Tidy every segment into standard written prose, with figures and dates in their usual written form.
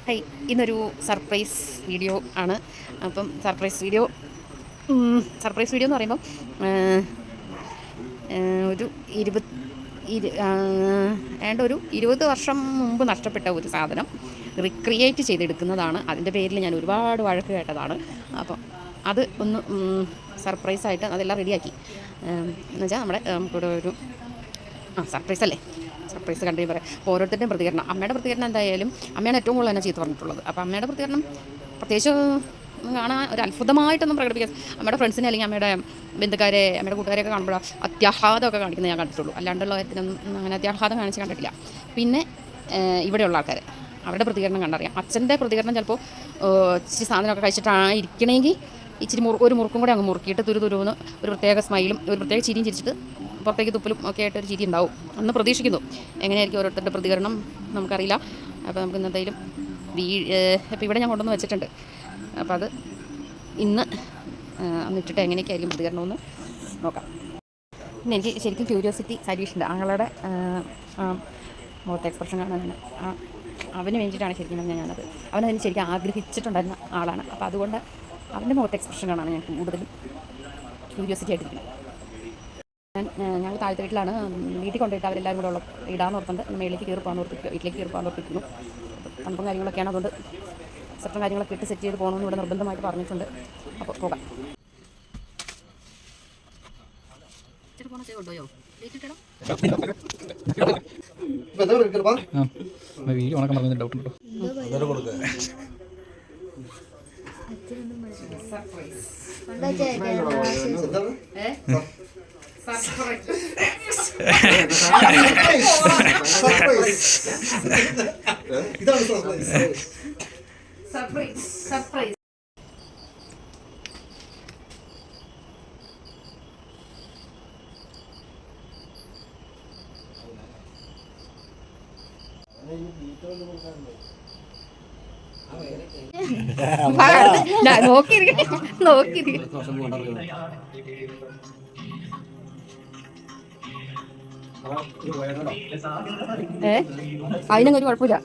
High, ഇന്നൊരു surprise video ആണ്. അപ്പം സർപ്രൈസ് വീഡിയോ എന്ന് പറയുമ്പം ഒരു ഒരു 20 വർഷം മുമ്പ് നഷ്ടപ്പെട്ട ഒരു സാധനം റിക്രിയേറ്റ് ചെയ്തെടുക്കുന്നതാണ്. അതിൻ്റെ പേരിൽ ഞാൻ ഒരുപാട് വഴക്ക് കേട്ടതാണ്. അപ്പം അത് ഒന്ന് സർപ്രൈസായിട്ട് അതെല്ലാം റെഡിയാക്കി. എന്നുവെച്ചാൽ നമ്മുടെ കൂടെ ഒരു സർപ്രൈസ് അല്ലേ, സർപ്രൈസ് കണ്ടു പറയാം. അപ്പോൾ ഓരോരുത്തരുടെയും പ്രതികരണം, അമ്മയുടെ പ്രതികരണം എന്തായാലും അമ്മയാണ് ഏറ്റവും കൂടുതൽ എന്നെ ചീത്ത പറഞ്ഞിട്ടുള്ളത്. അപ്പോൾ അമ്മയുടെ പ്രതികരണം പ്രത്യേകിച്ച് കാണാൻ ഒരു അത്ഭുതമായിട്ടൊന്നും പ്രകടിപ്പിക്കാൻ, അമ്മയുടെ ഫ്രണ്ട്സിനെ അല്ലെങ്കിൽ അമ്മയുടെ ബന്ധുക്കാരെ, അമ്മയുടെ കൂട്ടുകാരെയൊക്കെ കാണുമ്പോൾ അത്യാഹ്ലാദമൊക്കെ കാണിക്കുന്നത് ഞാൻ കണ്ടിട്ടുള്ളൂ. അല്ലാണ്ടുള്ള കാര്യത്തിനൊന്നും അങ്ങനെ അത്യാഹ്ലാദം കാണിച്ച് കണ്ടിട്ടില്ല. പിന്നെ ഇവിടെയുള്ള ആൾക്കാർ, അവരുടെ പ്രതികരണം കണ്ടറിയാം. അച്ഛൻ്റെ പ്രതികരണം ചിലപ്പോൾ ഇച്ചിരി സാധനമൊക്കെ കഴിച്ചിട്ടായിരിക്കണമെങ്കിൽ ഇച്ചിരി ഒരു മുറുക്കും കൂടെ അങ്ങ് മുറുക്കിയിട്ട് തുരുന്ന് ഒരു പ്രത്യേക സ്മൈലും ഒരു പ്രത്യേക ചിരിയും ചിരിച്ചിട്ട് പുറത്തേക്ക് തുപ്പലും ഒക്കെ ആയിട്ട് ഒരു ചിരി ഉണ്ടാവും എന്ന് പ്രതീക്ഷിക്കുന്നു. എങ്ങനെയായിരിക്കും ഓരോരുത്തരുടെ പ്രതികരണം നമുക്കറിയില്ല. അപ്പോൾ നമുക്ക് ഇന്നത്തേലും അപ്പോൾ ഇവിടെ ഞാൻ കൊണ്ടുവന്ന് വെച്ചിട്ടുണ്ട്. അപ്പോൾ അത് ഇന്ന് അന്നിട്ടിട്ട് എങ്ങനെയൊക്കെ ആയിരിക്കും പ്രതികരണമെന്ന് നോക്കാം. പിന്നെ എനിക്ക് ശരിക്കും ക്യൂരിയോസിറ്റി സജീഷുണ്ട് ആങ്ങളുടെ മുഖത്തെ എക്സ്പ്രഷൻ കാണാനാണ്. അവന് വേണ്ടിയിട്ടാണ് ശരിക്കും ഞാനത്, അവനതിന് ശരിക്കും ആഗ്രഹിച്ചിട്ടുണ്ടായിരുന്ന ആളാണ്. അപ്പോൾ അതുകൊണ്ട് അവൻ്റെ മുഖത്തെ എക്സ്പ്രഷൻ കാണാൻ ഞാൻ കൂടുതലും ക്യൂരിയോസിറ്റി ആയിട്ടിരിക്കുന്നത്. ഞങ്ങൾ താഴത്തെ വീട്ടിലാണ്, വീട്ടിൽ കൊണ്ടുപോയിട്ട് അവരെല്ലാവരും കൂടെ ഇടാന്ന് ഓർത്തുണ്ട്. മേളിലേക്ക് കയറി പോകാൻ ഓർത്തിട്ട് വീട്ടിലേക്ക് കയറി പോകാൻ ഓർത്തിരിക്കുന്നു. തണുപ്പും കാര്യങ്ങളൊക്കെയാണ്, അതുകൊണ്ട് സെറ്റും കാര്യങ്ങളൊക്കെ ഇട്ട് സെറ്റ് ചെയ്ത് പോകണമെന്ന് ഇവിടെ നിർബന്ധമായിട്ട് പറഞ്ഞിട്ടുണ്ട്. അപ്പോൾ പോകാം. സർപ്രൈസ്. അതിനൊരു കുഴപ്പമില്ല.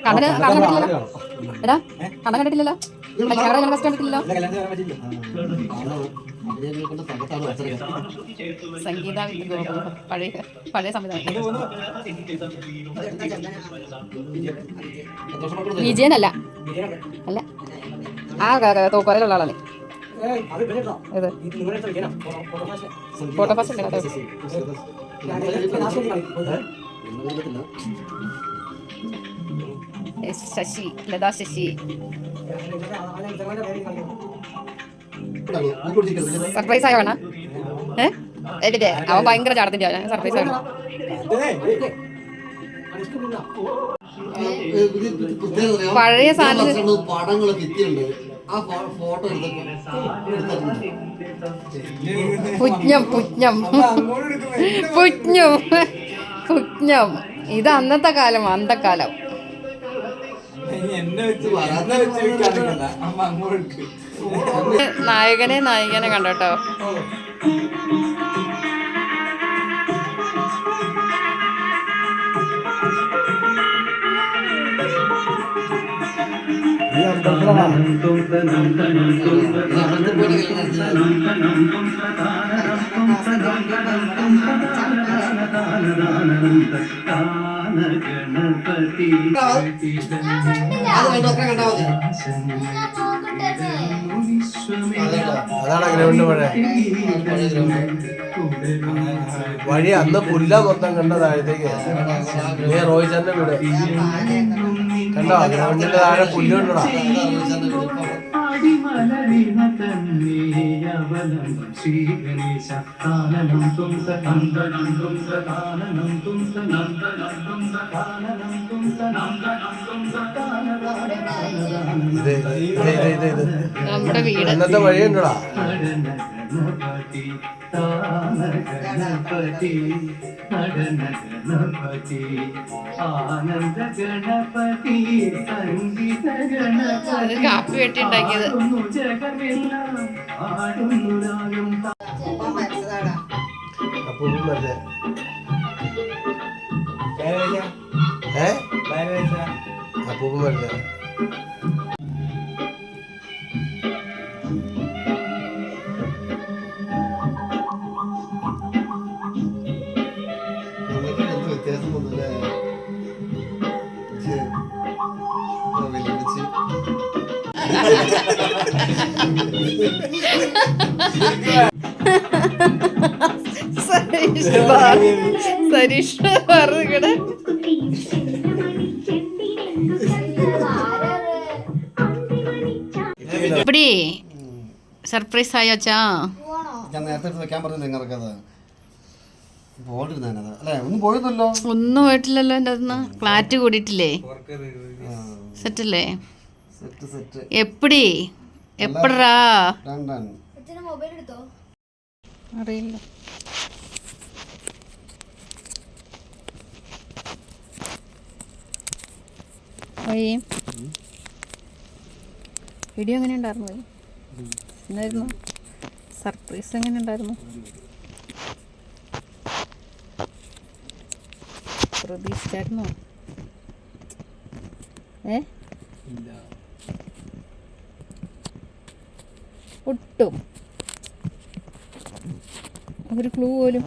കണ്ണൻ കണ്ടിട്ടില്ലല്ലോ, സംഗീത പഴയ സംവിധാനം. വിജയനല്ല, അല്ല, ആ തോക്കോരയിലുള്ള ആളാണ്. ഫോട്ടോ ഫാസ്റ്റ് ഉണ്ട്. ശശി, ലതാ ശശി. സർപ്രൈസ് ആയോ വേണ? അവൻ ഭയങ്കര ചാടത്തിന്റെ സർപ്രൈസ് ആണ്. പഴയ സാധനം പുജ്ഞം ഇത് അന്നത്തെ കാലം, അന്തക്കാലം. നായകനെ കണ്ടോട്ടോ. അതാണ് ഗ്രൗണ്ട് വഴി അന്ന് പുല്ല മൊത്തം കണ്ട താഴത്തേക്ക്. നീ റോഹിച്ചന്റെ വീട് കണ്ടോ? ഗ്രൗണ്ടിന്റെ താഴെ പുല്ലുണ്ടോടാ. നമ്മുടെ വീട് അന്നത്തെ വഴിയുണ്ടോടാ. ഗണപതി താന ഗണപതി നടന ഗണപതി ആനന്ദ ഗണപതി സംഗീത ഗണപതി കാപ്പി വെട്ടി ഉണ്ടാക്കിയത്. ജഗമെല്ലാം ആടുന്നു രാഗം അപ്പൂപ്പൻ മറ്റേ അപ്പൂപ്പൻ മറ്റേ വ്യത്യാസം ഒന്നുമില്ല. സരീഷ് പറഞ്ഞിട്ട് എപ്പടി സർപ്രൈസ് ആയോച്ചാ? ഞാൻ നേരത്തെ എടുത്ത് വെക്കാൻ പറഞ്ഞില്ല നിങ്ങൾക്കത് പോകണ്ടിരുന്നത് അല്ലേ? ഒന്നും പോയതല്ലോ. ഒന്നും പോയിട്ടില്ലല്ലോ. എൻ്റെ അതൊന്ന് ഫ്ലാറ്റ് കൂടിയിട്ടില്ലേ? സെറ്റല്ലേ? സെറ്റ് സെറ്റ് എപ്പടി എപ്പടാ ഡൺ. അറിയില്ല. വീഡിയോ എങ്ങനെ ഉണ്ടായിരുന്നു? എന്നായിരുന്നു സർപ്രൈസ്? എങ്ങനെ ഉണ്ടായിരുന്നു? പ്രതീക്ഷിച്ചായിരുന്നോ? ഒട്ടും ഒരു ക്ലൂ പോലും